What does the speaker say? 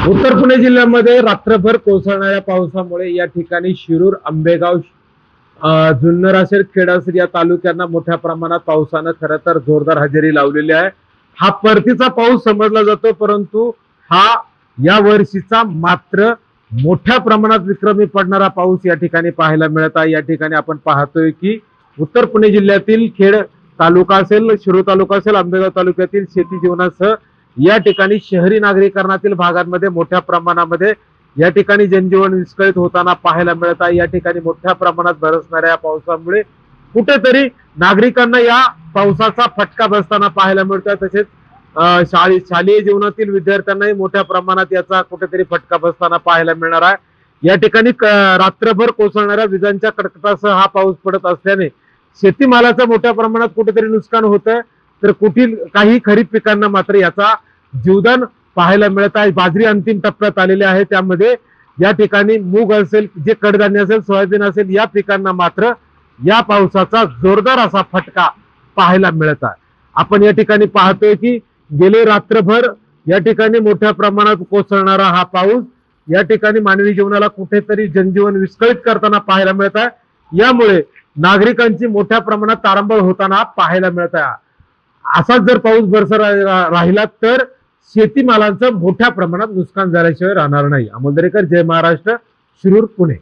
उत्तर पुणे जिल्ह्यामध्ये रात्रभर कोसळणाऱ्या पावसामुळे या ठिकाणी शिरूर, आंबेगाव, जुन्नर असेल, खेड असेल या तालुक्यांना मोठ्या प्रमाणात पावसानं खरं तर जोरदार हजेरी लावलेली आहे। हा परतीचा पाऊस समजला जातो, परंतु हा या वर्षीचा मात्र मोठ्या प्रमाणात विक्रमी पडणारा पाऊस या ठिकाणी पाहायला मिळत आहे। या ठिकाणी आपण पाहतोय की उत्तर पुणे जिल्ह्यातील खेड तालुका असेल, शिरूर तालुका असेल, आंबेगाव तालुक्यातील शेती जीवनासह या ठिकाणी शहरी नागरीकरणातील भागांमध्ये मोठ्या प्रमाणामध्ये या ठिकाणी जनजीवन विस्कळीत होताना पाहायला मिळत आहे। या ठिकाणी मोठ्या प्रमाणात बरसणाऱ्या पावसामुळे कुठेतरी नागरिकांना या पावसाचा फटका बसताना पाहायला मिळतोय। तसेच शालेय जीवनातील विद्यार्थ्यांनाही मोठ्या प्रमाणात याचा कुठेतरी फटका बसताना पाहायला मिळणार आहे। या ठिकाणी रात्रभर कोसळणाऱ्या विजांच्या कडकडाटासह हा पाऊस पडत असल्याने शेतीमालाचं मोठ्या प्रमाणात कुठेतरी नुकसान होतंय, तर कुठील काही खरीप पिकांना मात्र याचा जीवदान पाहायला मिळत आहे। बाजरी अंतिम टप्प्यात आलेली आहे, त्यामध्ये या ठिकाणी मूग असेल, जे कडधान्य असेल, सोयाबीन असेल या पिकांना मात्र या पावसाचा जोरदार असा फटका पाहायला मिळत आहे। आपण या ठिकाणी पाहतोय की गेले रात्रभर या ठिकाणी मोठ्या प्रमाणात कोसळणारा हा पाऊस या ठिकाणी मानवी जीवनाला कुठेतरी जनजीवन विस्कळीत करताना पाहायला मिळत आहे। यामुळे नागरिकांची मोठ्या प्रमाणात तारांबळ होताना पाहायला मिळत आहे। असाच जर पाऊस बरसत राहिला तर शेतीमालांचं मोठ्या प्रमाणात नुकसान झाल्याशिवाय राहणार नाही। अमोल दरेकर, जय महाराष्ट्र, शिरूर, पुणे।